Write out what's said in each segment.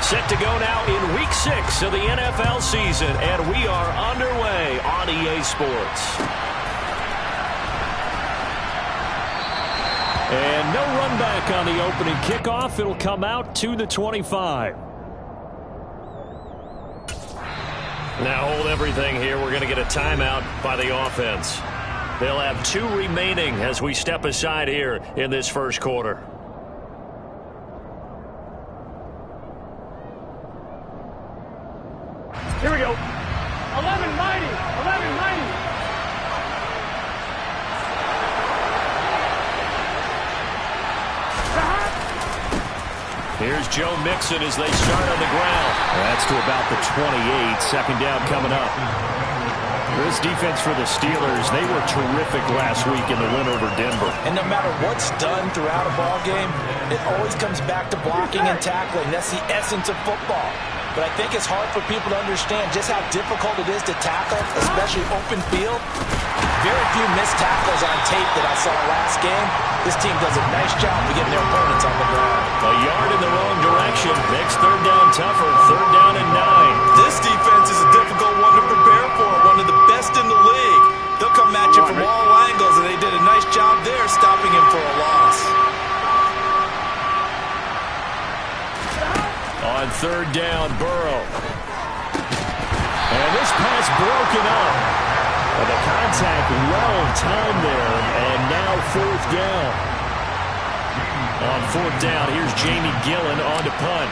Set to go now in Week 6 of the NFL season, and we are underway on EA Sports. And no run back on the opening kickoff. It'll come out to the 25. Now hold everything here. We're going to get a timeout by the offense. They'll have 2 remaining as we step aside here in this first quarter. Here we go. 11 mighty. 11 mighty. Here's Joe Mixon as they start on the ground. That's to about the 28. Second down coming up. This defense for the Steelers, they were terrific last week in the win over Denver. And no matter what's done throughout a ball game, it always comes back to blocking and tackling. That's the essence of football. But I think it's hard for people to understand just how difficult it is to tackle, especially open field. Very few missed tackles on tape that I saw last game. This team does a nice job of getting their opponents on the ground. A yard in the wrong direction. Makes third down tougher. Third down and 9. This defense is a difficult one to prepare for. One of the best in the league. They'll come at you from all angles, and they did a nice job there stopping him for a loss. On third down, Burrow. And this pass broken up. And the contact well timed there. And now fourth down. On fourth down, here's Jamie Gillen on to punt.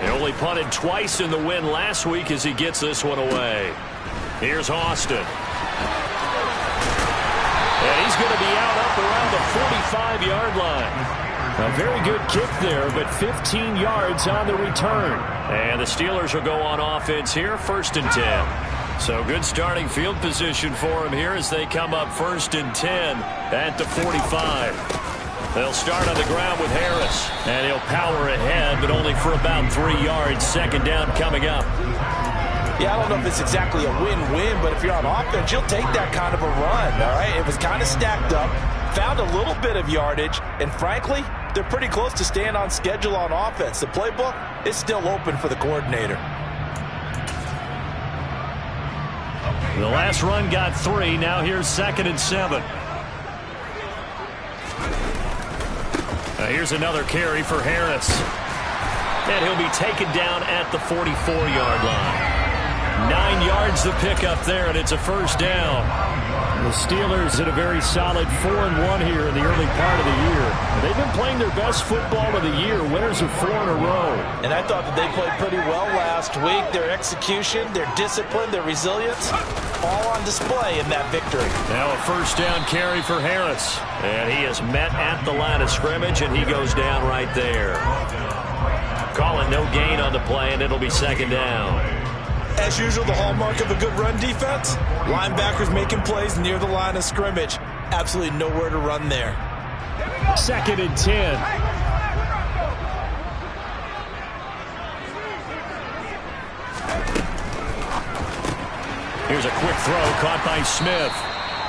He only punted twice in the win last week as he gets this one away. Here's Austin. And he's going to be out up around the 45-yard line. A very good kick there, but 15 yards on the return. And the Steelers will go on offense here, first and 10. So good starting field position for him here as they come up first and 10 at the 45. They'll start on the ground with Harris. And he'll power ahead, but only for about 3 yards. Second down coming up. Yeah, I don't know if it's exactly a win-win, but if you're on offense, you'll take that kind of a run, all right? It was kind of stacked up, found a little bit of yardage, and frankly, they're pretty close to staying on schedule on offense. The playbook is still open for the coordinator. The last run got 3. Now here's second and 7. Here's another carry for Harris. And he'll be taken down at the 44-yard line. 9 yards the pickup there, and it's a first down. The Steelers had a very solid 4-1 here in the early part of the year. They've been playing their best football of the year, winners of 4 in a row. And I thought that they played pretty well last week. Their execution, their discipline, their resilience, all on display in that victory. Now a first down carry for Harris. And he is met at the line of scrimmage, and he goes down right there. Calling no gain on the play, and it'll be second down. As usual, the hallmark of a good run defense, linebackers making plays near the line of scrimmage. Absolutely nowhere to run there. Second and 10. Here's a quick throw caught by Smith.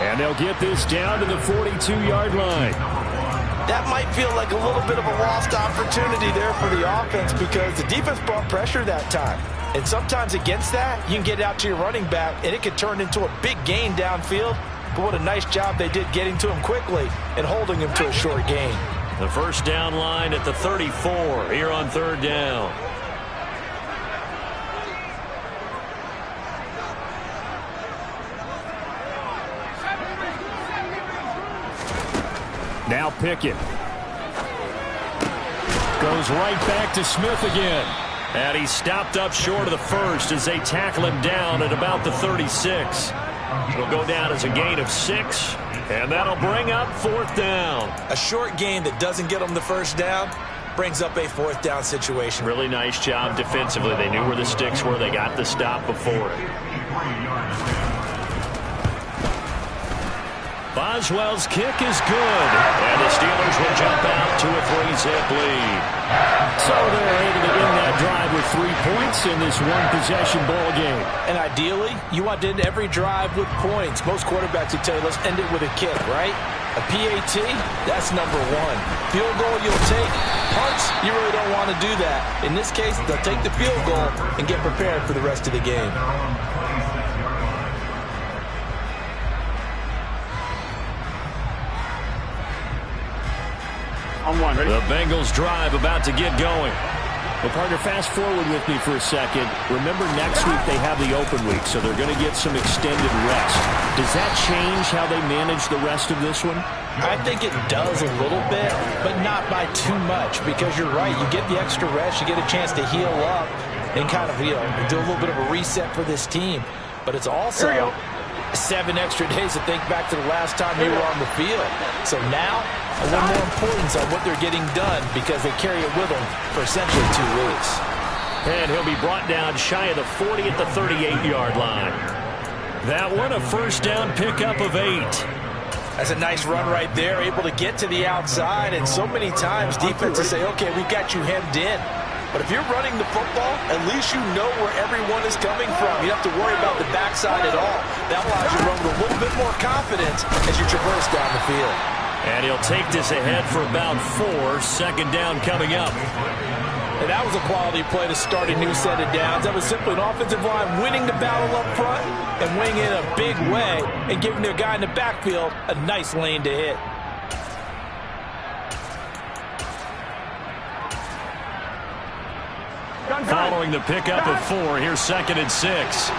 And they'll get this down to the 42-yard line. That might feel like a little bit of a lost opportunity there for the offense because the defense brought pressure that time. And sometimes against that, you can get out to your running back, and it could turn into a big gain downfield. But what a nice job they did getting to him quickly and holding him to a short gain. The first down line at the 34 here on third down. Now Pickett. Goes right back to Smith again. And he's stopped up short of the first as they tackle him down at about the 36. It'll go down as a gain of 6, and that'll bring up fourth down. A short gain that doesn't get them the first down brings up a fourth down situation. Really nice job defensively. They knew where the sticks were. They got the stop before it. Boswell's kick is good, and the Steelers will jump out to a 3-zip lead. So they're able to end that drive with 3 points in this one-possession ball game. And ideally, you want to end every drive with points. Most quarterbacks would tell you, let's end it with a kick, right? A PAT, that's number one. Field goal you'll take. Punts, you really don't want to do that. In this case, they'll take the field goal and get prepared for the rest of the game. The Bengals drive about to get going. Well, partner, fast forward with me for a second. Remember, next week they have the open week, so they're going to get some extended rest. Does that change how they manage the rest of this one? I think it does a little bit, but not by too much, because you're right. You get the extra rest. You get a chance to heal up and kind of, do a little bit of a reset for this team. But it's also 7 extra days to think back to the last time they were on the field. So now, a little more importance on what they're getting done because they carry it with them for essentially 2 weeks. And he'll be brought down shy of the 40 at the 38-yard line. That one, a first down pickup of 8. That's a nice run right there, able to get to the outside. And so many times defenses say, okay, we've got you hemmed in. But if you're running the football, at least you know where everyone is coming from. You don't have to worry about the backside at all. That allows you to run with a little bit more confidence as you traverse down the field. And he'll take this ahead for about 4. Second down coming up. And that was a quality play to start a new set of downs. That was simply an offensive line winning the battle up front and winning in a big way and giving their guy in the backfield a nice lane to hit. Following the pickup of 4, here's 2nd and 6.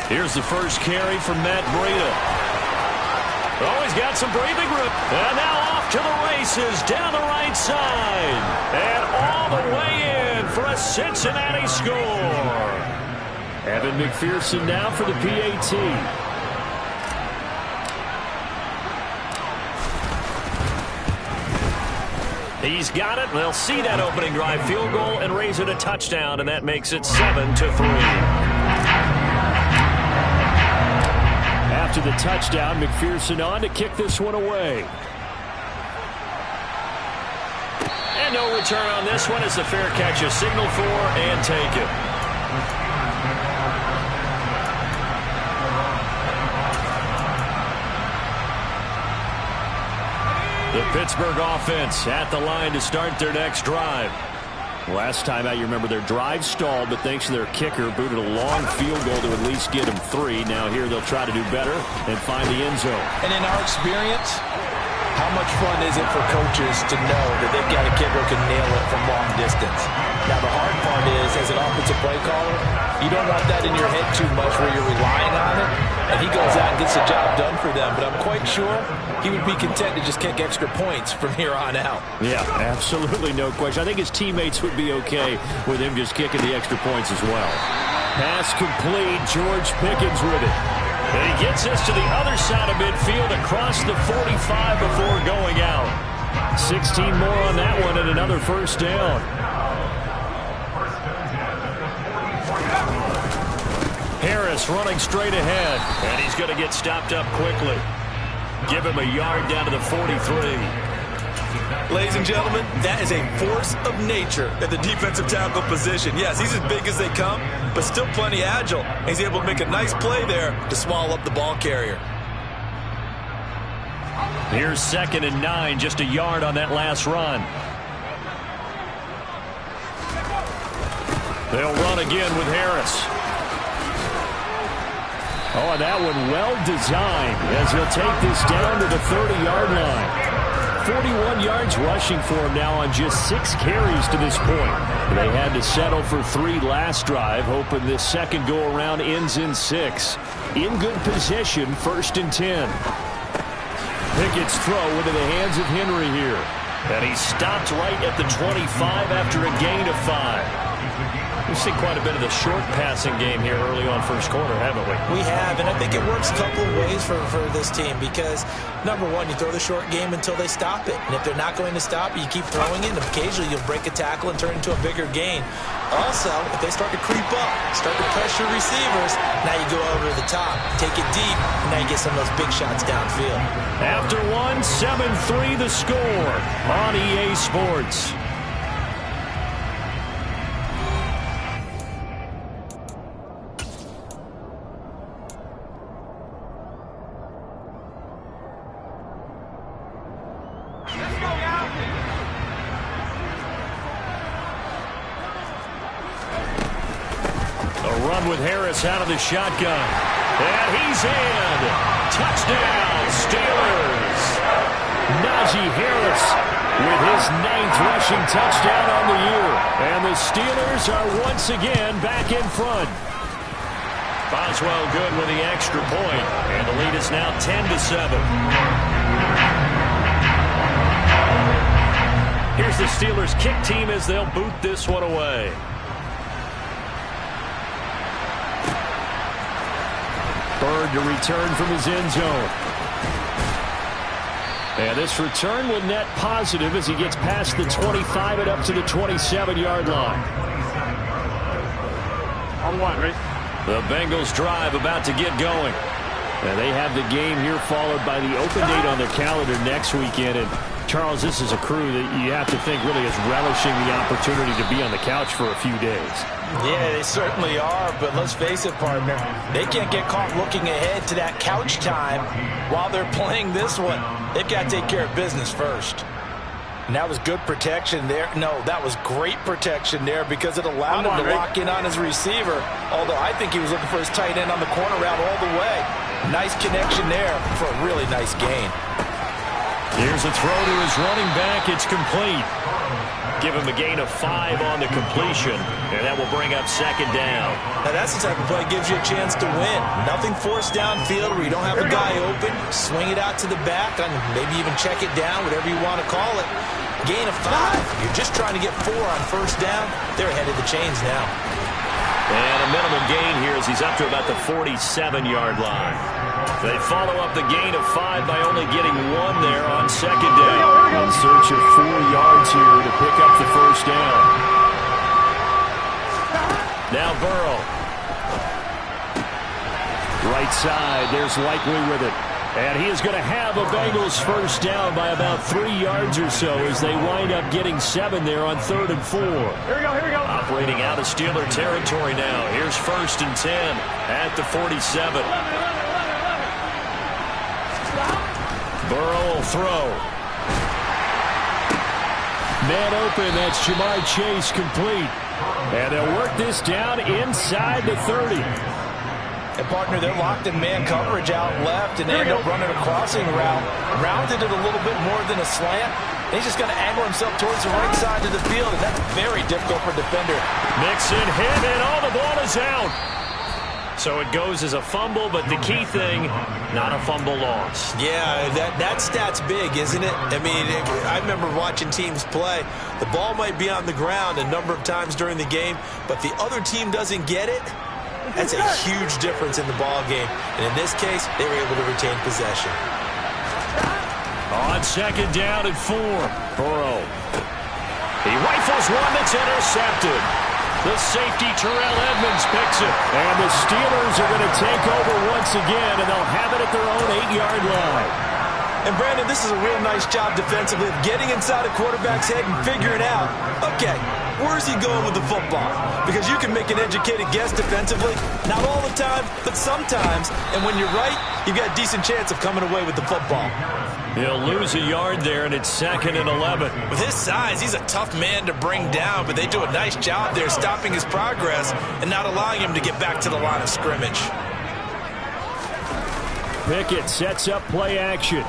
Here's the first carry from Matt Breida. Oh, he's got some breathing room. And now off to the races down the right side. And all the way in for a Cincinnati score. Evan McPherson now for the PAT. He's got it. They'll see that opening drive field goal and raise it a touchdown, and that makes it 7-3. After the touchdown, McPherson on to kick this one away. And no return on this one. It's a fair catch, a signal for, and take it. The Pittsburgh offense at the line to start their next drive. Last time out, you remember their drive stalled, but thanks to their kicker, booted a long field goal to at least get them 3. Now here they'll try to do better and find the end zone. And in our experience, how much fun is it for coaches to know that they've got a kicker who can nail it from long distance? Now the hard part is, as an offensive play caller, you don't want that in your head too much where you're relying on it, and he goes out and gets the job done for them. But I'm quite sure he would be content to just kick extra points from here on out. Yeah, absolutely no question. I think his teammates would be okay with him just kicking the extra points as well. Pass complete. George Pickens with it. And he gets us to the other side of midfield across the 45 before going out. 16 more on that one and another first down. Harris running straight ahead, and he's going to get stopped up quickly. Give him a yard down to the 43. Ladies and gentlemen, that is a force of nature at the defensive tackle position. Yes, he's as big as they come, but still plenty agile. He's able to make a nice play there to swallow up the ball carrier. Here's 2nd and 9, just a yard on that last run. They'll run again with Harris. Oh, and that one well designed as he'll take this down to the 30-yard line. 41 yards rushing for him now on just 6 carries to this point. They had to settle for 3 last drive, hoping this second go-around ends in 6. In good position, 1st and 10. Pickett's throw into the hands of Henry here. And he stopped right at the 25 after a gain of 5. We've seen quite a bit of the short passing game here early on first quarter, haven't we? We have, and I think it works a couple of ways for this team because, number one, you throw the short game until they stop it. And if they're not going to stop it, you keep throwing it, and occasionally you'll break a tackle and turn it into a bigger gain. Also, if they start to creep up, start to pressure receivers, now you go over the top, take it deep, and now you get some of those big shots downfield. After one, 7-3 the score on EA Sports. around with Harris out of the shotgun. And he's in. Touchdown, Steelers. Najee Harris with his 9th rushing touchdown on the year. And the Steelers are once again back in front. Boswell good with the extra point. And the lead is now 10-7. Here's the Steelers kick team as they'll boot this one away. Bird to return from his end zone. And this return will net positive as he gets past the 25 and up to the 27-yard line. On one, right? The Bengals drive about to get going. And they have the game here followed by the open date on their calendar next weekend. And Charles, this is a crew that you have to think really is relishing the opportunity to be on the couch for a few days. Yeah, they certainly are, but let's face it, partner. They can't get caught looking ahead to that couch time while they're playing this one. They've got to take care of business first. And that was good protection there. No, that was great protection there because it allowed him to lock in on his receiver, although I think he was looking for his tight end on the corner route all the way. Nice connection there for a really nice gain. Here's a throw to his running back. It's complete. Give him a gain of 5 on the completion, and that will bring up second down. Now that's the type of play that gives you a chance to win. Nothing forced downfield where you don't have a guy open. Swing it out to the back, and maybe even check it down, whatever you want to call it. Gain of 5. You're just trying to get 4 on first down. They're ahead of the chains now. And a minimum gain here as he's up to about the 47-yard line. They follow up the gain of 5 by only getting 1 there on second down. In search of 4 yards here to pick up the first down. Now Burrow. Right side, there's Likely with it. And he is going to have a Bengals first down by about 3 yards or so as they wind up getting 7 there on 3rd and 4. Here we go, here we go. Operating out of Steeler territory now. Here's 1st and 10 at the 47. Burrow will throw. Man open, that's Jamar Chase complete. And they'll work this down inside the 30. And partner, they're locked in man coverage out left, and they end up running a crossing route. Rounded it a little bit more than a slant. He's just going to angle himself towards the right side of the field, and that's very difficult for a defender. Mixon hit, and all the ball is out. So it goes as a fumble, but the key thing, not a fumble loss. Yeah, that stat's big, isn't it? I mean, I remember watching teams play. The ball might be on the ground a number of times during the game, but the other team doesn't get it. That's a huge difference in the ball game. And in this case, they were able to retain possession. On second down and 4, Burrow. He rifles one that's intercepted. The safety, Terrell Edmonds, picks it. And the Steelers are going to take over once again, and they'll have it at their own 8-yard line. And, Brandon, this is a real nice job defensively of getting inside a quarterback's head and figuring out, okay, where's he going with the football? Because you can make an educated guess defensively. Not all the time, but sometimes. And when you're right, you've got a decent chance of coming away with the football. He'll lose a yard there, and it's 2nd and 11. With his size, he's a tough man to bring down, but they do a nice job there stopping his progress and not allowing him to get back to the line of scrimmage. Pickett sets up play action.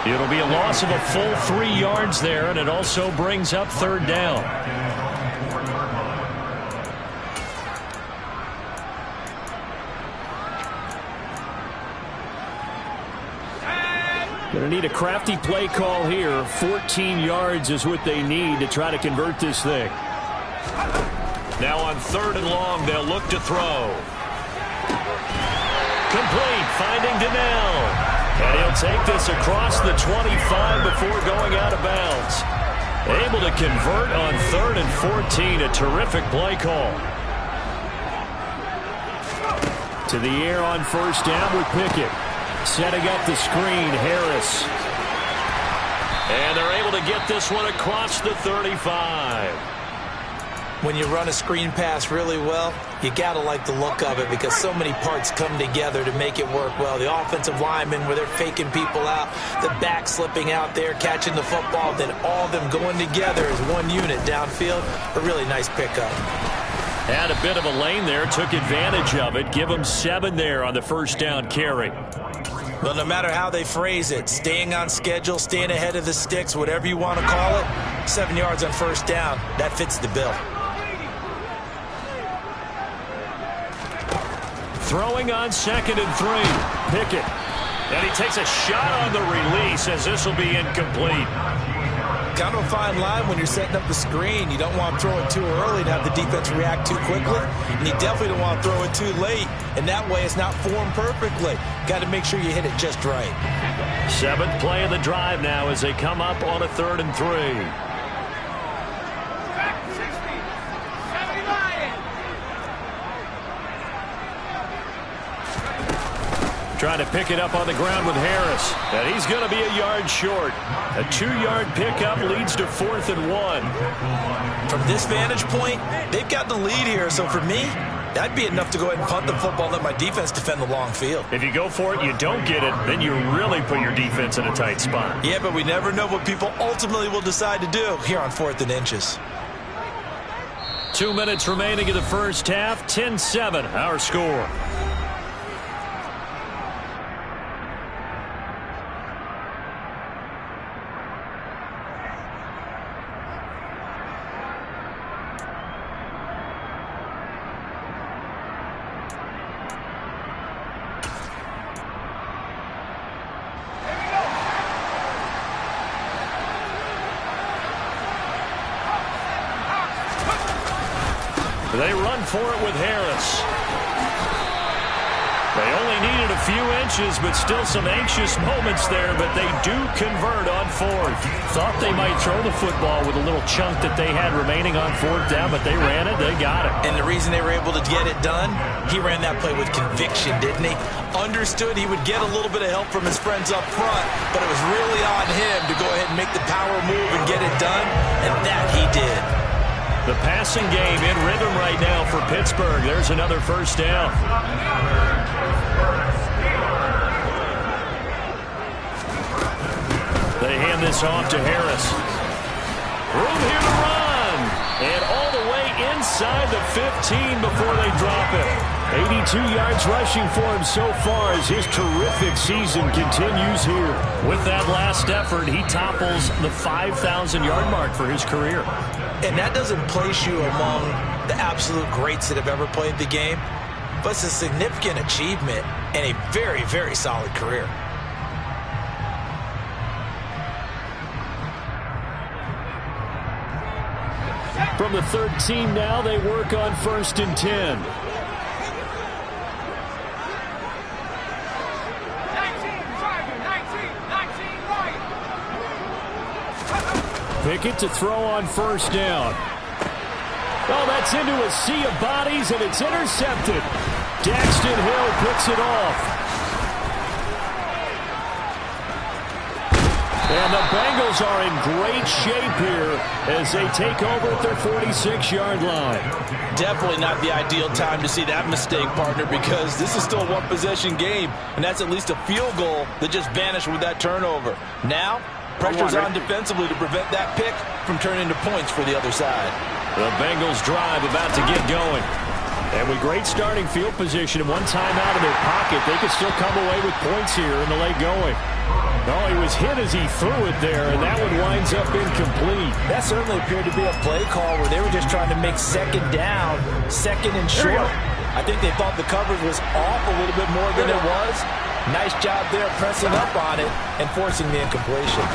It'll be a loss of a full 3 yards there, and it also brings up 3rd down. Going to need a crafty play call here. 14 yards is what they need to try to convert this thing. Now on 3rd and long, they'll look to throw. Complete, finding Donnell. And he'll take this across the 25 before going out of bounds. Able to convert on 3rd and 14. A terrific play call. To the air on 1st down with Pickett. Setting up the screen, Harris. And they're able to get this one across the 35. When you run a screen pass really well, you got to like the look of it because so many parts come together to make it work well. The offensive linemen, where they're faking people out, the back slipping out there, catching the football, then all of them going together as one unit downfield. A really nice pickup. Had a bit of a lane there, took advantage of it. Give them 7 there on the first down carry. Well, no matter how they phrase it, staying on schedule, staying ahead of the sticks, whatever you want to call it, 7 yards on first down, that fits the bill. Throwing on 2nd and 3. Pickett. And he takes a shot on the release as this will be incomplete. Kind of a fine line when you're setting up the screen. You don't want to throw it too early and have the defense react too quickly. And you definitely don't want to throw it too late. And that way it's not formed perfectly. Got to make sure you hit it just right. 7th play of the drive now as they come up on a 3rd and 3. Trying to pick it up on the ground with Harris. And he's going to be a yard short. A 2-yard pickup leads to 4th and 1. From this vantage point, they've got the lead here. So for me, that'd be enough to go ahead and punt the football and let my defense defend the long field. If you go for it, you don't get it, then you really put your defense in a tight spot. Yeah, but we never know what people ultimately will decide to do here on 4th and inches. 2 minutes remaining in the first half. 10-7, our score. They run for it with Harris. They only needed a few inches, but still some anxious moments there, but they do convert on 4th. Thought they might throw the football with a little chunk that they had remaining on 4th down, but they ran it, they got it. And the reason they were able to get it done, he ran that play with conviction, didn't he? Understood he would get a little bit of help from his friends up front, but it was really on him to go ahead and make the power move and get it done, and that he did. The passing game in rhythm right now for Pittsburgh. There's another first down. They hand this off to Harris. Room here to run. And all the way inside the 15 before they drop it. 82 yards rushing for him so far as his terrific season continues here. With that last effort, he topples the 5,000-yard mark for his career. And that doesn't place you among the absolute greats that have ever played the game, but it's a significant achievement and a very, very solid career. From the 13 now, they work on 1st and 10. Pickett to throw on 1st down. Oh, that's into a sea of bodies, and it's intercepted. Daxton Hill picks it off. And the Bengals are in great shape here as they take over at their 46-yard line. Definitely not the ideal time to see that mistake, partner, because this is still a one-possession game, and that's at least a field goal that just vanished with that turnover. Now, pressure's on defensively to prevent that pick from turning into points for the other side. The Bengals drive about to get going. And with great starting field position and one timeout in their pocket, they could still come away with points here in the late going. Oh, he was hit as he threw it there, and that one winds up incomplete. That certainly appeared to be a play call where they were just trying to make 2nd down, 2nd and short. I think they thought the coverage was off a little bit more than it was. Nice job there pressing up on it and forcing the incompletion.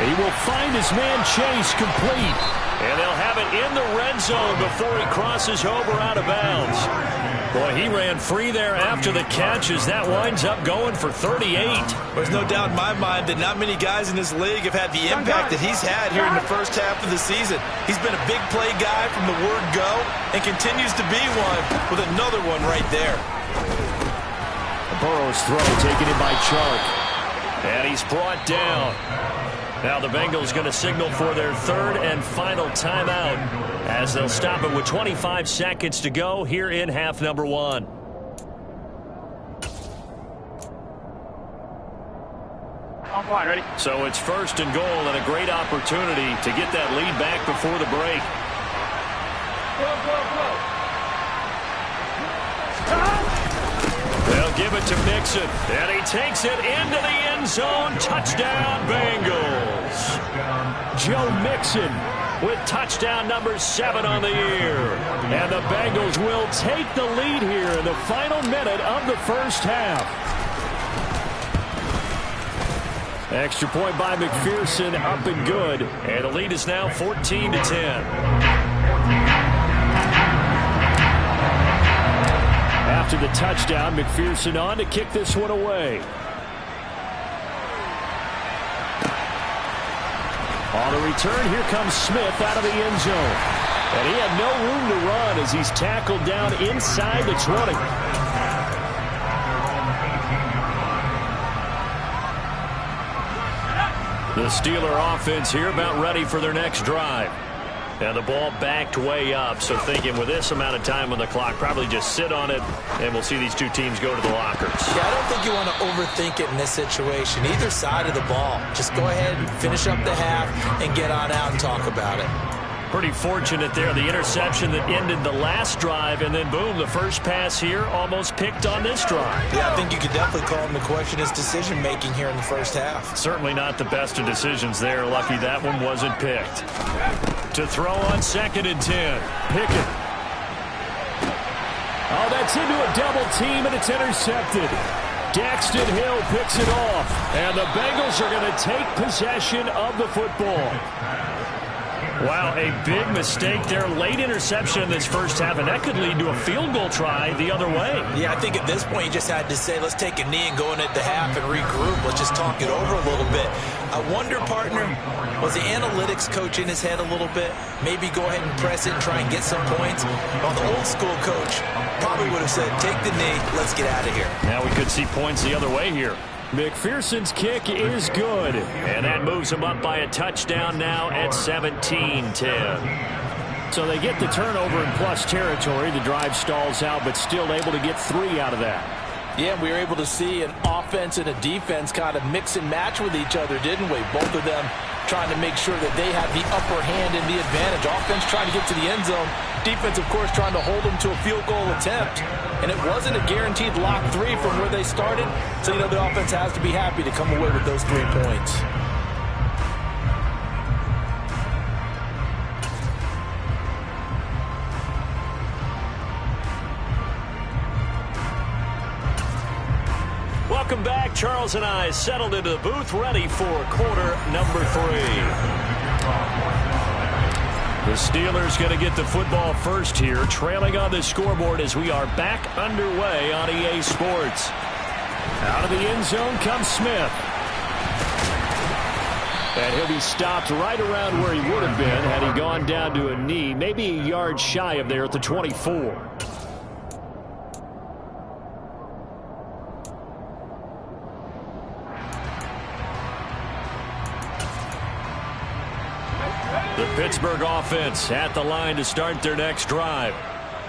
He will find his man Chase complete. And they'll have it in the red zone before he crosses over out of bounds. Boy, he ran free there after the catch as that winds up going for 38. There's no doubt in my mind that not many guys in this league have had the impact that he's had here in the first half of the season. He's been a big play guy from the word go and continues to be one with another one right there. Burrow's throw taken in by Chark. And he's brought down. Now the Bengals going to signal for their third and final timeout as they'll stop it with 25 seconds to go here in half number 1. On fine, ready? So it's first and goal and a great opportunity to get that lead back before the break. They'll give it to Mixon, and he takes it into the end zone. Touchdown, Bengals. Joe Mixon with touchdown number 7 on the year. And the Bengals will take the lead here in the final minute of the first half. Extra point by McPherson, up and good. And the lead is now 14-10. After the touchdown, McPherson on to kick this one away. On the return, here comes Smith out of the end zone. And he had no room to run as he's tackled down inside the 20. The Steeler offense here about ready for their next drive. And the ball backed way up, so thinking with this amount of time on the clock, probably just sit on it, and we'll see these two teams go to the lockers. Yeah, I don't think you want to overthink it in this situation. Either side of the ball. Just go ahead and finish up the half and get on out and talk about it. Pretty fortunate there, the interception that ended the last drive, and then boom, the first pass here almost picked on this drive. Yeah, I think you could definitely call him to question his decision-making here in the first half. Certainly not the best of decisions there. Lucky that one wasn't picked. To throw on 2nd and 10. Pickett. Oh, that's into a double team, and it's intercepted. Daxton Hill picks it off, and the Bengals are going to take possession of the football. Wow, a big mistake there. Late interception in this first half, and that could lead to a field goal try the other way. Yeah, I think at this point you just had to say, let's take a knee and go in at the half and regroup. Let's just talk it over a little bit. I wonder, partner, was the analytics coach in his head a little bit? Maybe go ahead and press it and try and get some points? Well, the old school coach probably would have said, take the knee, let's get out of here. Now we could see points the other way here. McPherson's kick is good, and that moves him up by a touchdown now at 17-10. So they get the turnover in plus territory. The drive stalls out, but still able to get 3 out of that. Yeah, we were able to see an offense and a defense kind of mix and match with each other, didn't we? Both of them trying to make sure that they have the upper hand and the advantage. Offense trying to get to the end zone. Defense, of course, trying to hold them to a field goal attempt. And it wasn't a guaranteed lock 3 from where they started. So, you know, the offense has to be happy to come away with those 3 points. Welcome back. Charles and I settled into the booth, ready for quarter number 3. The Steelers going to get the football first here, trailing on the scoreboard as we are back underway on EA Sports. Out of the end zone comes Smith. And he'll be stopped right around where he would have been had he gone down to a knee, maybe a yard shy of there at the 24. The Pittsburgh offense at the line to start their next drive.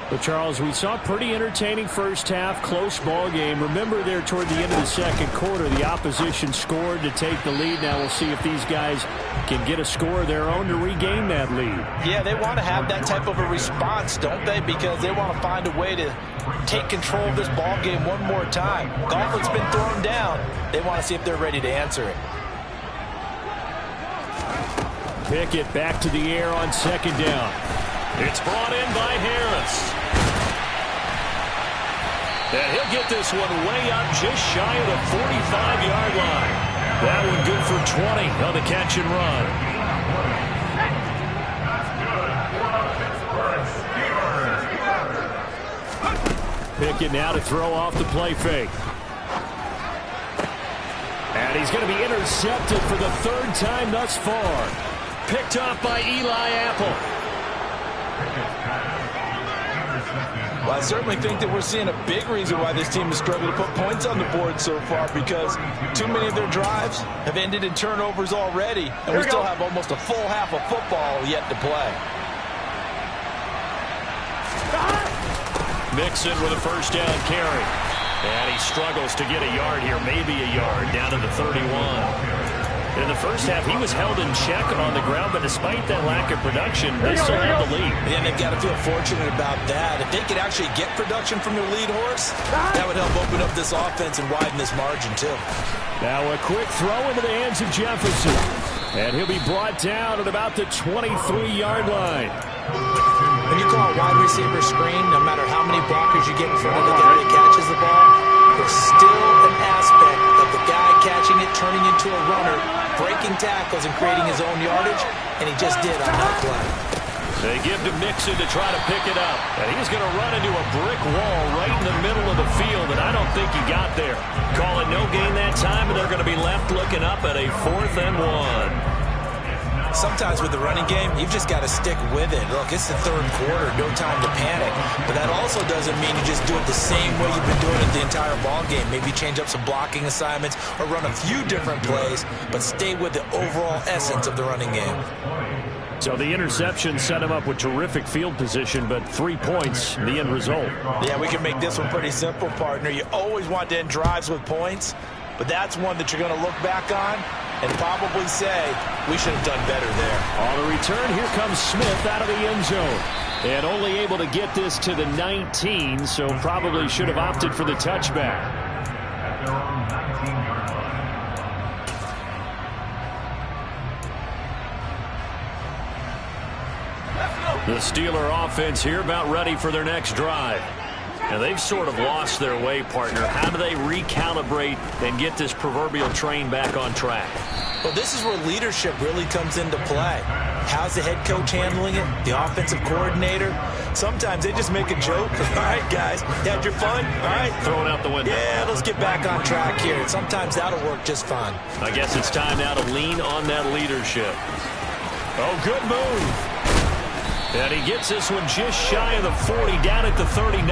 But, Charles, we saw a pretty entertaining first half, close ball game. Remember there toward the end of the second quarter, the opposition scored to take the lead. Now we'll see if these guys can get a score of their own to regain that lead. Yeah, they want to have that type of a response, don't they? Because they want to find a way to take control of this ball game one more time. Gauntlet's been thrown down. They want to see if they're ready to answer it. Pickett back to the air on 2nd down. It's brought in by Harris. And he'll get this one way up just shy of the 45-yard line. That one good for 20 on the catch and run. Pickett now to throw off the play fake. And he's going to be intercepted for the 3rd time thus far. Picked off by Eli Apple. Well, I certainly think that we're seeing a big reason why this team has struggled to put points on the board so far, because too many of their drives have ended in turnovers already, and we still have almost a full half of football yet to play. Mixon with a first down carry. And he struggles to get a yard here, maybe a yard, down to the 31. In the first half, he was held in check on the ground, but despite that lack of production, they still have the lead. And they've got to feel fortunate about that. If they could actually get production from their lead horse, that would help open up this offense and widen this margin, too. Now a quick throw into the hands of Jefferson. And he'll be brought down at about the 23-yard line. When you call a wide receiver screen, no matter how many blockers you get in front of the guy that catches the ball, there's still an aspect of the guy catching it, turning into a runner, breaking tackles and creating his own yardage, and he just did on that play. They give to Mixon to try to pick it up. And he's going to run into a brick wall right in the middle of the field, and I don't think he got there. Call it no gain that time, and they're going to be left looking up at a 4th and 1. Sometimes with the running game, you've just got to stick with it. Look, it's the third quarter, no time to panic. But that also doesn't mean you just do it the same way you've been doing it the entire ball game. Maybe change up some blocking assignments or run a few different plays, but stay with the overall essence of the running game. So the interception set him up with terrific field position, but 3 points, the end result. Yeah, we can make this one pretty simple, partner. You always want to end drives with points, but that's one that you're going to look back on and probably say, we should have done better there. On the return, here comes Smith out of the end zone. And only able to get this to the 19, so probably should have opted for the touchback. The Steeler offense here about ready for their next drive. And they've sort of lost their way, partner. How do they recalibrate and get this proverbial train back on track? Well, this is where leadership really comes into play. How's the head coach handling it? The offensive coordinator? Sometimes they just make a joke. All right, guys, you had your fun? All right. Throw it out the window. Yeah, let's get back on track here. And sometimes that'll work just fine. I guess it's time now to lean on that leadership. Oh, good move. And he gets this one just shy of the 40, down at the 39.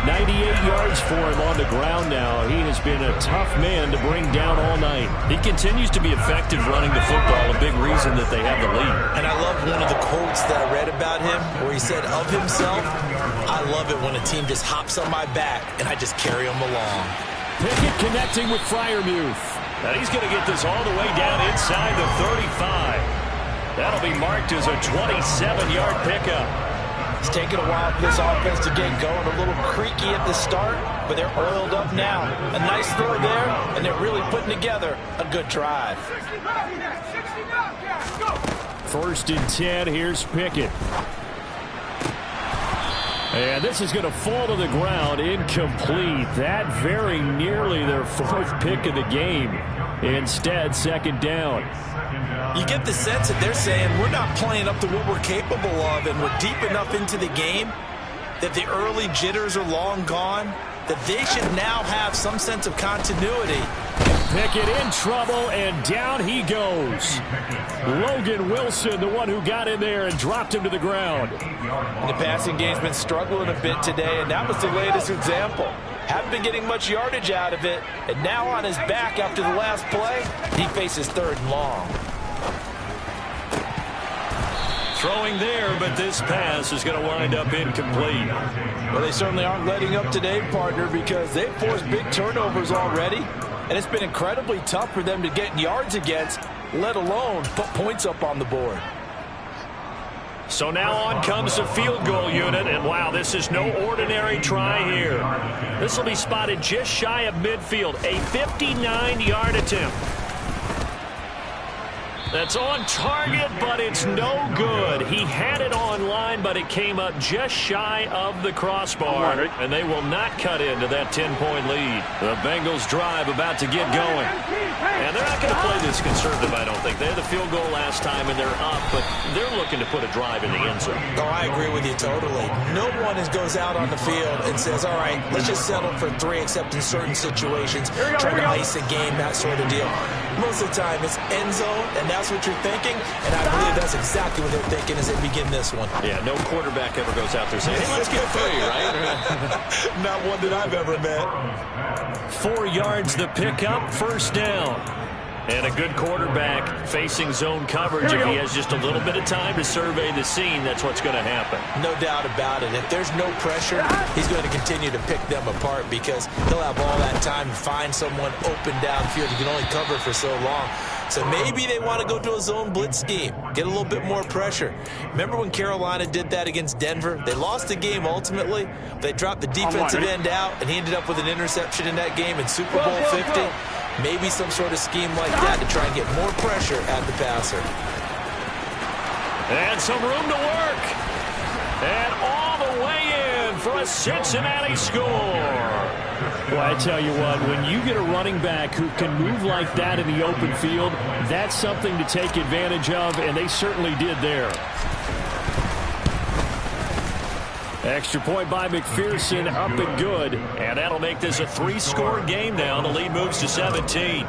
98 yards for him on the ground now. He has been a tough man to bring down all night. He continues to be effective running the football, a big reason that they have the lead. And I love one of the quotes that I read about him where he said of himself, I love it when a team just hops on my back and I just carry them along. Pickett connecting with Freiermuth. And he's going to get this all the way down inside the 35. That'll be marked as a 27-yard pickup. It's taken a while for this offense to get going. A little creaky at the start, but they're oiled up now. A nice throw there, and they're really putting together a good drive. 1st and 10, here's Pickett. And this is going to fall to the ground, incomplete. That very nearly their 4th pick of the game. Instead, 2nd down. You get the sense that they're saying we're not playing up to what we're capable of, and we're deep enough into the game that the early jitters are long gone, that they should now have some sense of continuity. Pickett in trouble, and down he goes. Logan Wilson, the one who got in there and dropped him to the ground. And the passing game's been struggling a bit today, and that was the latest example. Haven't been getting much yardage out of it, and now on his back after the last play, he faces 3rd and long. Throwing there, but this pass is going to wind up incomplete. Well, they certainly aren't letting up today, partner, because they've forced big turnovers already, and it's been incredibly tough for them to get yards against, let alone put points up on the board. So now on comes the field goal unit, and wow, this is no ordinary try here. This will be spotted just shy of midfield, a 59-yard attempt. That's on target, but it's no good. He had it on line, but it came up just shy of the crossbar, and they will not cut into that 10-point lead. The Bengals drive about to get going. And they're not going to play this conservative, I don't think. They had the field goal last time, and they're up, but they're looking to put a drive in the end zone. Oh, I agree with you totally. No one goes out on the field and says, all right, let's just settle for 3 except in certain situations, trying to ice a game, that sort of deal. Most of the time, it's end zone, and that's what you're thinking. And I believe that's exactly what they're thinking as they begin this one. Yeah, no quarterback ever goes out there saying, hey, let's get 3, right? Not one that I've ever met. 4 yards the pickup, first down. And a good quarterback facing zone coverage. If he has just a little bit of time to survey the scene, that's what's going to happen. No doubt about it. If there's no pressure, he's going to continue to pick them apart because he'll have all that time to find someone open downfield. He can only cover for so long. So maybe they want to go to a zone blitz scheme, get a little bit more pressure. Remember when Carolina did that against Denver? They lost the game ultimately. They dropped the defensive end out, and he ended up with an interception in that game in Super Bowl 50. Maybe some sort of scheme like that to try and get more pressure at the passer. And some room to work. And all the way in for a Cincinnati score. Well, I tell you what, when you get a running back who can move like that in the open field, that's something to take advantage of, and they certainly did there. Extra point by McPherson, up and good. And that'll make this a 3-score game now. The lead moves to 17.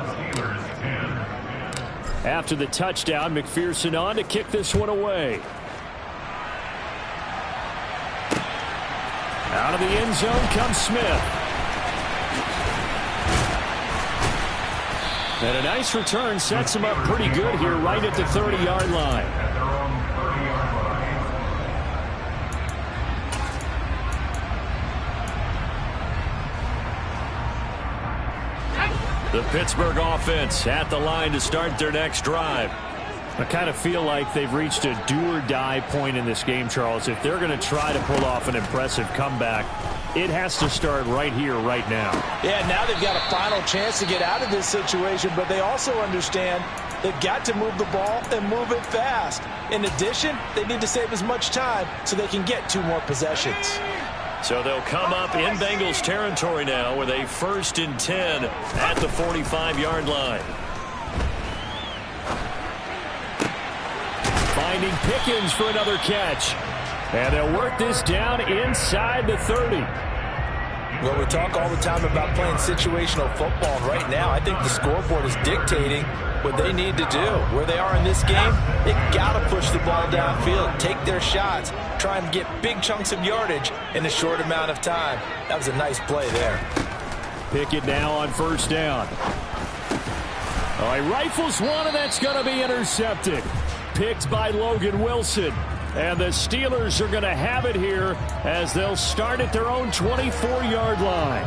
After the touchdown, McPherson on to kick this one away. Out of the end zone comes Smith. And a nice return sets him up pretty good here right at the 30-yard line. The Pittsburgh offense at the line to start their next drive. I kind of feel like they've reached a do-or-die point in this game, Charles. If they're going to try to pull off an impressive comeback, it has to start right here, right now. Yeah, now they've got a final chance to get out of this situation, but they also understand they've got to move the ball and move it fast. In addition, they need to save as much time so they can get 2 more possessions. So they'll come up in Bengals territory now with a 1st and 10 at the 45-yard line. Finding Pickens for another catch. And they'll work this down inside the 30. Well, we talk all the time about playing situational football. Right now, I think the scoreboard is dictating what they need to do. Where they are in this game, they've got to push the ball downfield, take their shots, try and get big chunks of yardage in a short amount of time. That was a nice play there. Pickett now on 1st down. Oh, he rifles one, and that's going to be intercepted. Picked by Logan Wilson. And the Steelers are going to have it here as they'll start at their own 24-yard line.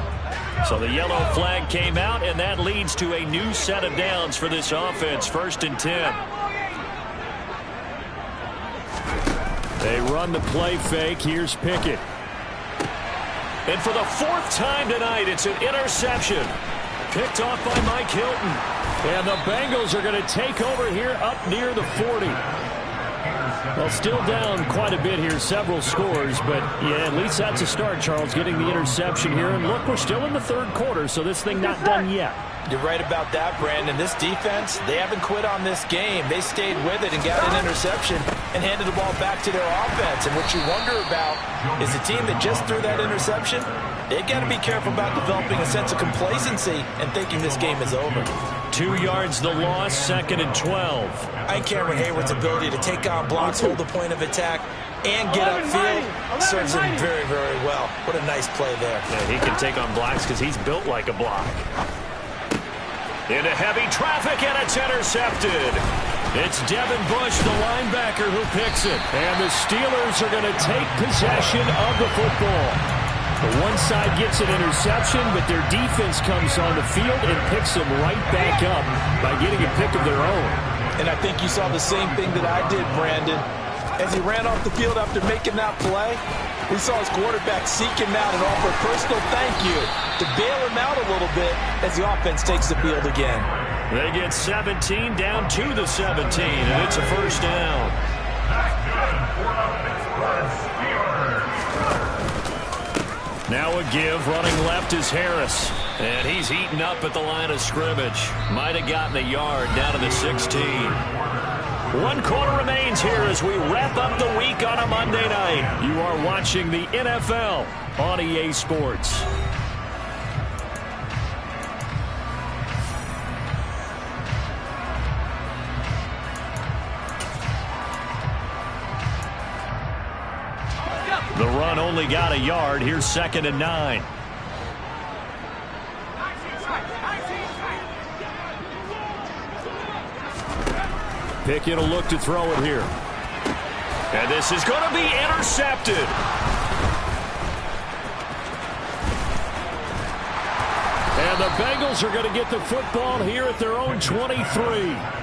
So the yellow flag came out, and that leads to a new set of downs for this offense. 1st and 10. They run the play fake. Here's Pickett. And for the 4th time tonight, it's an interception. Picked off by Mike Hilton. And the Bengals are going to take over here up near the 40. Well, still down quite a bit here, several scores, but yeah, at least that's a start, Charles, getting the interception here. And look, we're still in the 3rd quarter, so this thing not done yet. You're right about that, Brandon. This defense, they haven't quit on this game. They stayed with it and got an interception and handed the ball back to their offense. And what you wonder about is the team that just threw that interception, they've got to be careful about developing a sense of complacency and thinking this game is over. 2 yards the loss, 2nd and 12. I think Cameron Hayward's ability to take on blocks, hold the point of attack, and get upfield serves him very, very well. What a nice play there. Yeah, he can take on blocks because he's built like a block. Into heavy traffic, and it's intercepted. It's Devin Bush, the linebacker, who picks it. And the Steelers are going to take possession of the football. The one side gets an interception, but their defense comes on the field and picks them right back up by getting a pick of their own. And I think you saw the same thing that I did, Brandon. As he ran off the field after making that play, we saw his quarterback seek him out and offer a personal thank you to bail him out a little bit as the offense takes the field again. They get 17 down to the 17, and it's a 1st down. Now a give, running left is Harris. And he's eaten up at the line of scrimmage. Might have gotten a yard down to the 16. 1 quarter remains here as we wrap up the week on a Monday night. You are watching the NFL on EA Sports. only got a yard. Here's 2nd and 9. Pickett will look to throw it here. And this is going to be intercepted. And the Bengals are going to get the football here at their own 23.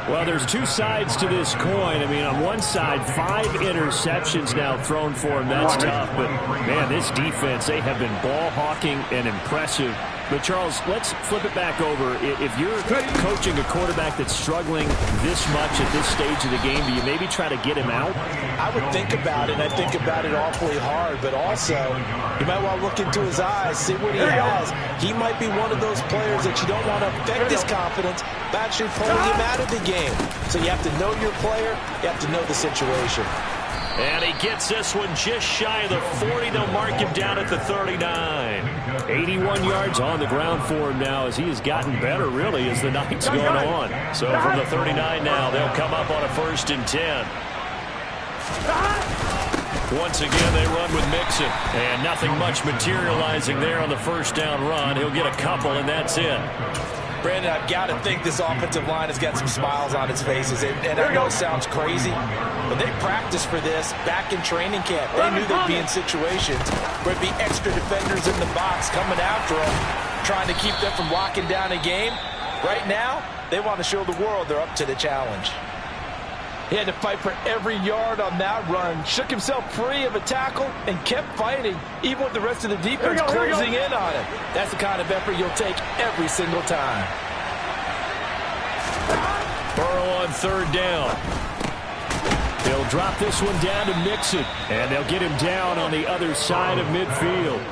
Well, there's two sides to this coin. I mean, on one side, 5 interceptions now thrown for him. That's tough. But, man, this defense, they have been ball hawking and impressive. But, Charles, let's flip it back over. If you're coaching a quarterback that's struggling this much at this stage of the game, do you maybe try to get him out? I would think about it, and I think about it awfully hard. But also, you might want to look into his eyes, see what he has. He might be one of those players that you don't want to affect his confidence by actually pulling him out of the game. So you have to know your player. You have to know the situation. And he gets this one just shy of the 40. They'll mark him down at the 39. 81 yards on the ground for him now as he has gotten better, really, as the night's going on. So from the 39 now, they'll come up on a 1st and 10. Once again, they run with Mixon. And nothing much materializing there on the 1st down run. He'll get a couple, and that's it. Brandon, I've got to think this offensive line has got some smiles on its faces. And I know it sounds crazy, but they practiced for this back in training camp. They knew they'd be in situations where it'd be extra defenders in the box coming after them, trying to keep them from locking down a game. Right now, they want to show the world they're up to the challenge. He had to fight for every yard on that run, shook himself free of a tackle, and kept fighting, even with the rest of the defense closing in on him. That's the kind of effort you'll take every single time. Burrow on 3rd down. He'll drop this one down to Mixon, and they'll get him down on the other side of midfield.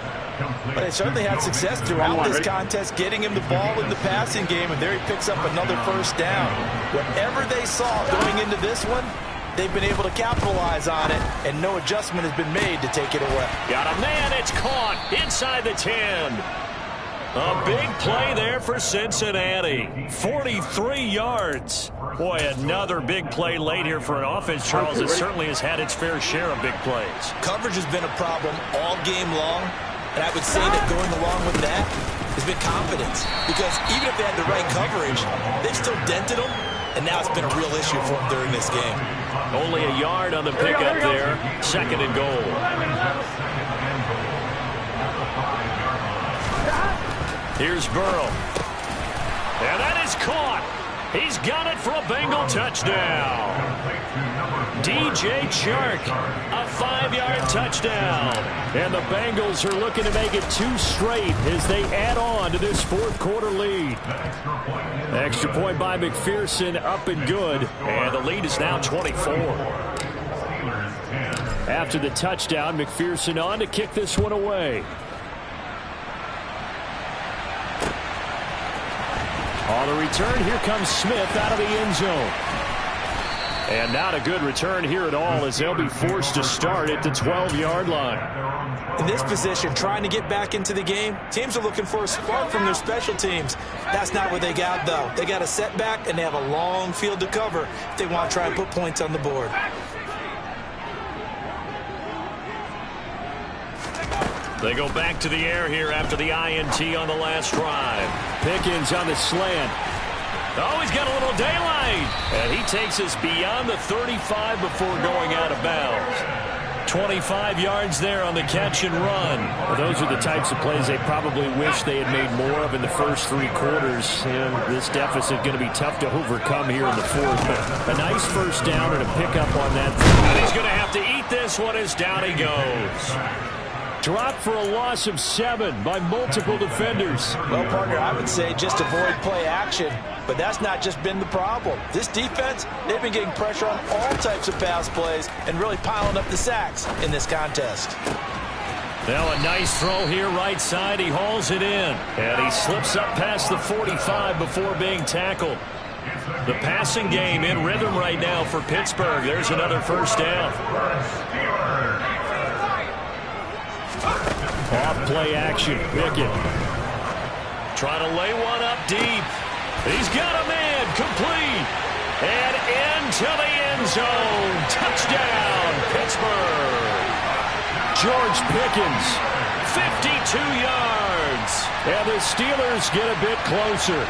But they certainly had success throughout this contest, getting him the ball in the passing game, and there he picks up another 1st down. Whatever they saw going into this one, they've been able to capitalize on it, and no adjustment has been made to take it away. Got a man, it's caught inside the 10. A big play there for Cincinnati. 43 yards. Boy, another big play late here for an offense, Charles, that certainly has had its fair share of big plays. Coverage has been a problem all game long. And I would say that going along with that has been confidence. Because even if they had the right coverage, they've still dented them. And now it's been a real issue for them during this game. Only a yard on the pickup there. 2nd and goal. Here's Burrow. And that is caught. He's got it for a Bengal touchdown. DJ Chark, a 5-yard touchdown. And the Bengals are looking to make it 2 straight as they add on to this 4th quarter lead. Extra point by McPherson, up and good. And the lead is now 24. After the touchdown, McPherson on to kick this one away. On the return, here comes Smith out of the end zone. And not a good return here at all as they'll be forced to start at the 12-yard line. In this position, trying to get back into the game, teams are looking for a spark from their special teams. That's not what they got, though. They got a setback, and they have a long field to cover if they want to try and put points on the board. They go back to the air here after the INT on the last drive. Pickens on the slant. Oh, he's got a little daylight. And he takes us beyond the 35 before going out of bounds. 25 yards there on the catch and run. Well, those are the types of plays they probably wish they had made more of in the first 3 quarters. And this deficit going to be tough to overcome here in the 4th. But a nice 1st down and a pickup on that. And he's going to have to eat this one as down he goes. Dropped for a loss of 7 by multiple defenders. Well, partner, I would say just avoid play action, but that's not just been the problem. This defense, they've been getting pressure on all types of pass plays and really piling up the sacks in this contest. Now a nice throw here right side. He hauls it in, and he slips up past the 45 before being tackled. The passing game in rhythm right now for Pittsburgh. There's another 1st down. Off play action. Pickett trying to lay one up deep. He's got a man. Complete. And into the end zone. Touchdown, Pittsburgh. George Pickens. 52 yards. And the Steelers get a bit closer.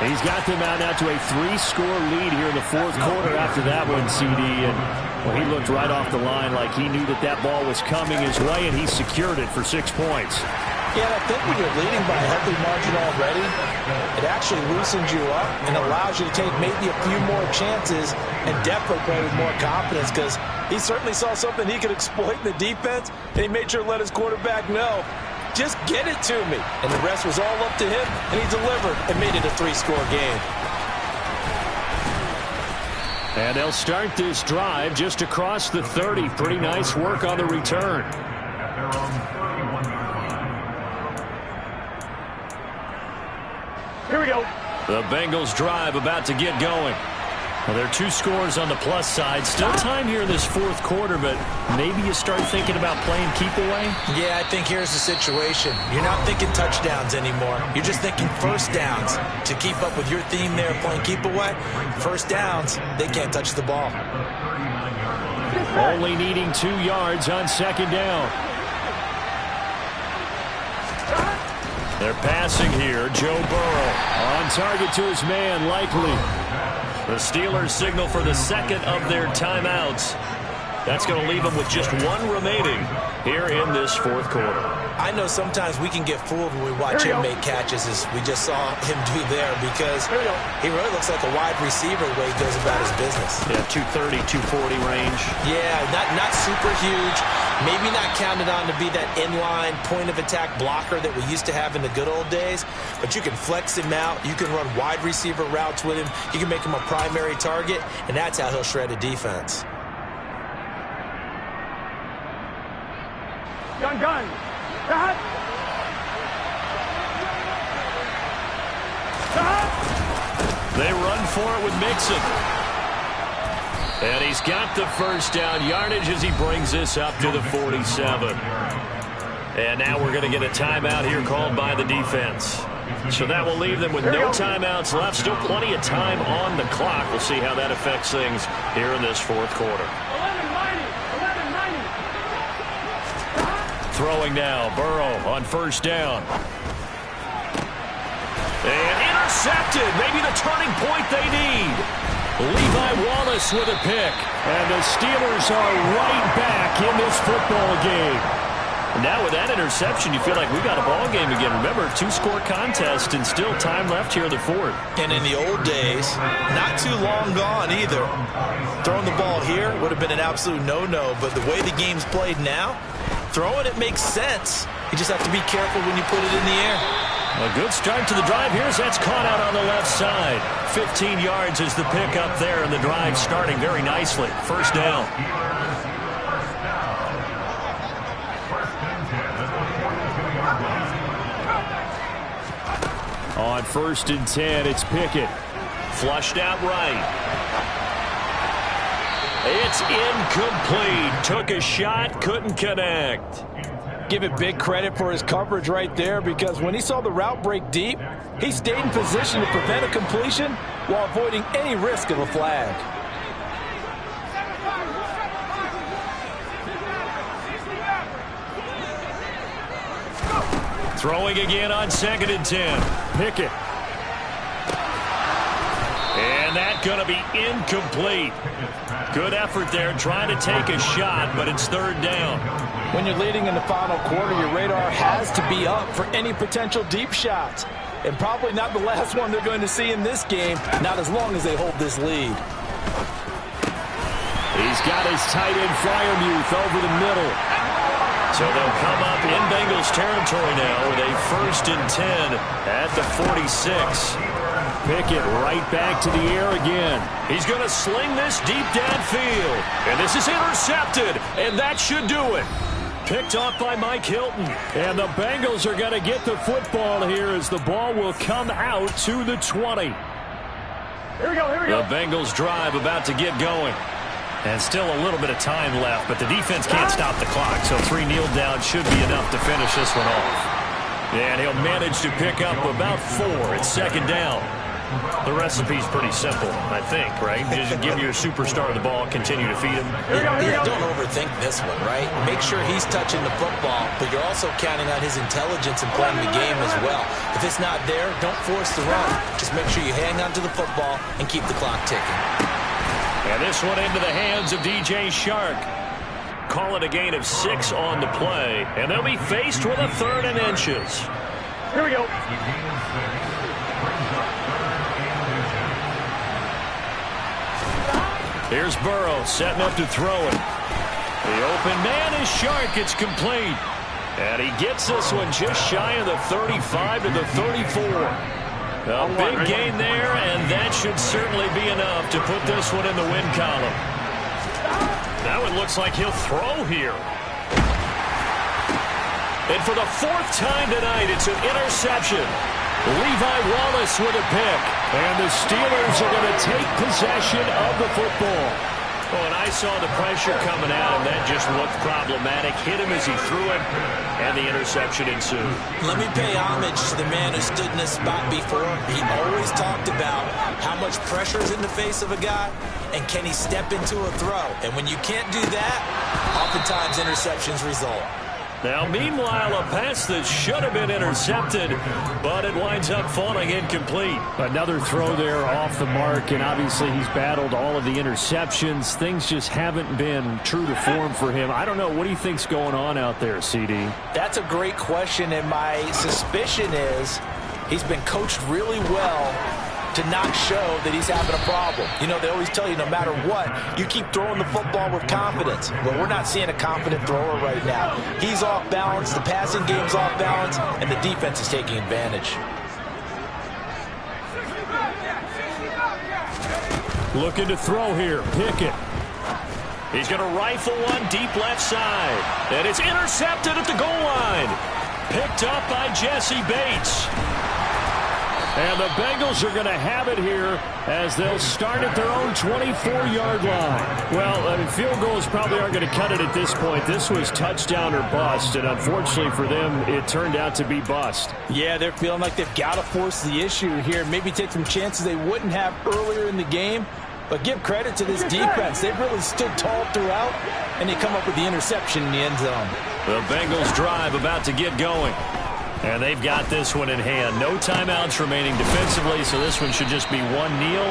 He's got them out now to a 3-score lead here in the fourth quarter after that one, CD. And well, he looked right off the line like he knew that that ball was coming his way, and he secured it for 6 points. Yeah, I think when you're leading by a healthy margin already, it actually loosens you up and allows you to take maybe a few more chances and definitely play with more confidence, because he certainly saw something he could exploit in the defense, and he made sure to let his quarterback know, just get it to me. And the rest was all up to him, and he delivered and made it a 3-score game. And they'll start this drive just across the 30. Pretty nice work on the return. Here we go. The Bengals drive about to get going. Well, there are 2 scores on the plus side. Still time here in this fourth quarter, but maybe you start thinking about playing keep away? Yeah, I think here's the situation. You're not thinking touchdowns anymore. You're just thinking first downs. To keep up with your theme there, playing keep away, first downs, they can't touch the ball. Only needing 2 yards on second down. They're passing here. Joe Burrow on target to his man, Likely. The Steelers signal for the second of their timeouts. That's going to leave them with just 1 remaining here in this fourth quarter. I know sometimes we can get fooled when we watch him make catches, as we just saw him do there, because he really looks like a wide receiver the way he goes about his business. Yeah, 230, 240 range. Yeah, not super huge. Maybe not counted on to be that inline point-of-attack blocker that we used to have in the good old days, but you can flex him out. You can run wide receiver routes with him. You can make him a primary target, and that's how he'll shred a defense. Gun. Cut. They run for it with Mixon. And he's got the first down yardage as he brings this up to the 47. And now we're going to get a timeout here called by the defense. So that will leave them with no timeouts left. Still plenty of time on the clock. We'll see how that affects things here in this fourth quarter. 11-90. Throwing now, Burrow on first down. And intercepted. Maybe the turning point they need. Levi Wallace with a pick. And the Steelers are right back in this football game. Now with that interception, you feel like we got a ball game again. Remember, 2-score contest and still time left here in the fourth. And in the old days, not too long gone either, throwing the ball here would have been an absolute no-no. But the way the game's played now, throwing it makes sense. You just have to be careful when you put it in the air. A good start to the drive here as that's caught out on the left side. 15 yards is the pick up there, and the drive starting very nicely. First down. On 1st and 10, it's Pickett. Flushed out right. It's incomplete. Took a shot, couldn't connect. Give it big credit for his coverage right there, because when he saw the route break deep, he stayed in position to prevent a completion while avoiding any risk of a flag. Throwing again on 2nd and 10. Pickett. And that's going to be incomplete. Good effort there trying to take a shot, but it's 3rd down. When you're leading in the final quarter, your radar has to be up for any potential deep shots. And probably not the last one they're going to see in this game, not as long as they hold this lead. He's got his tight end Fryermuth over the middle. So they'll come up in Bengals territory now with a 1st and 10 at the 46. Pickett right back to the air again. He's going to sling this deep downfield. And this is intercepted, and that should do it. Picked off by Mike Hilton. And the Bengals are going to get the football here as the ball will come out to the 20. Here we go. The Bengals drive about to get going. And still a little bit of time left, but the defense can't stop the clock, so 3 kneel downs should be enough to finish this one off. And he'll manage to pick up about 4 at 2nd down. The recipe's pretty simple, I think, right? Just give your superstar the ball, continue to feed him. Yeah, don't overthink this one, right? Make sure he's touching the football, but you're also counting on his intelligence and playing the game as well. If it's not there, don't force the run. Just make sure you hang on to the football and keep the clock ticking. And this one into the hands of DJ Shark. Call it a gain of 6 on the play, and they'll be faced with a 3rd and inches. Here we go. Here's Burrow setting up to throw it. The open man is Shark. It's complete. And he gets this one just shy of the 35 to the 34. A big gain there, and that should certainly be enough to put this one in the win column. Now it looks like he'll throw here. And for the 4th time tonight, it's an interception. Levi Wallace with a pick. And the Steelers are going to take possession of the football. Oh, and I saw the pressure coming at him. That just looked problematic. Hit him as he threw it, and the interception ensued. Let me pay homage to the man who stood in this spot before. He always talked about how much pressure is in the face of a guy, and can he step into a throw. And when you can't do that, oftentimes interceptions result. Now, meanwhile, a pass that should have been intercepted, but it winds up falling incomplete. Another throw there off the mark, and obviously he's battled all of the interceptions. Things just haven't been true to form for him. I don't know. What do you think's going on out there, CD? That's a great question, and my suspicion is he's been coached really well to not show that he's having a problem. You know, they always tell you no matter what, you keep throwing the football with confidence. Well, we're not seeing a confident thrower right now. He's off balance, the passing game's off balance, and the defense is taking advantage. Looking to throw here. Pickett. He's going to rifle one deep left side. And it's intercepted at the goal line. Picked up by Jesse Bates. And the Bengals are going to have it here as they'll start at their own 24-yard line. Well, field goals probably aren't going to cut it at this point. This was touchdown or bust, and unfortunately for them, it turned out to be bust. Yeah, they're feeling like they've got to force the issue here. Maybe take some chances they wouldn't have earlier in the game. But give credit to this defense. They've really stood tall throughout, and they come up with the interception in the end zone. The Bengals drive about to get going. And they've got this one in hand. No timeouts remaining defensively, so this one should just be one kneel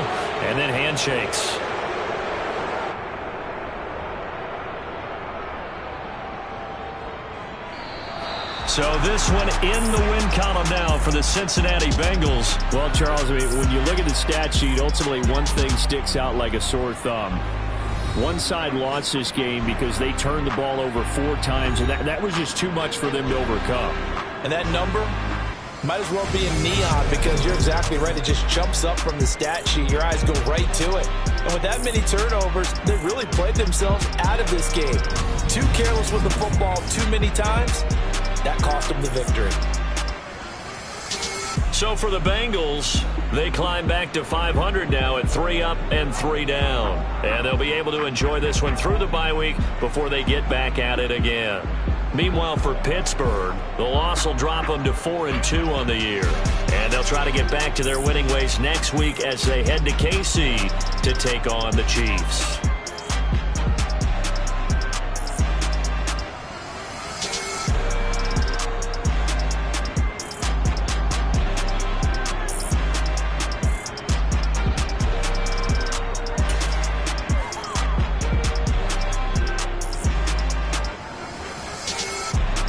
and then handshakes. So this one in the win column now for the Cincinnati Bengals. Well, Charles, I mean, when you look at the stat sheet, ultimately one thing sticks out like a sore thumb. One side lost this game because they turned the ball over 4 times, and that was just too much for them to overcome. And that number might as well be in neon because you're exactly right. It just jumps up from the stat sheet. Your eyes go right to it. And with that many turnovers, they really played themselves out of this game. Too careless with the football too many times. That cost them the victory. So for the Bengals, they climb back to 500 now at 3 up and 3 down. And they'll be able to enjoy this one through the bye week before they get back at it again. Meanwhile, for Pittsburgh, the loss will drop them to 4-2 on the year. And they'll try to get back to their winning ways next week as they head to KC to take on the Chiefs.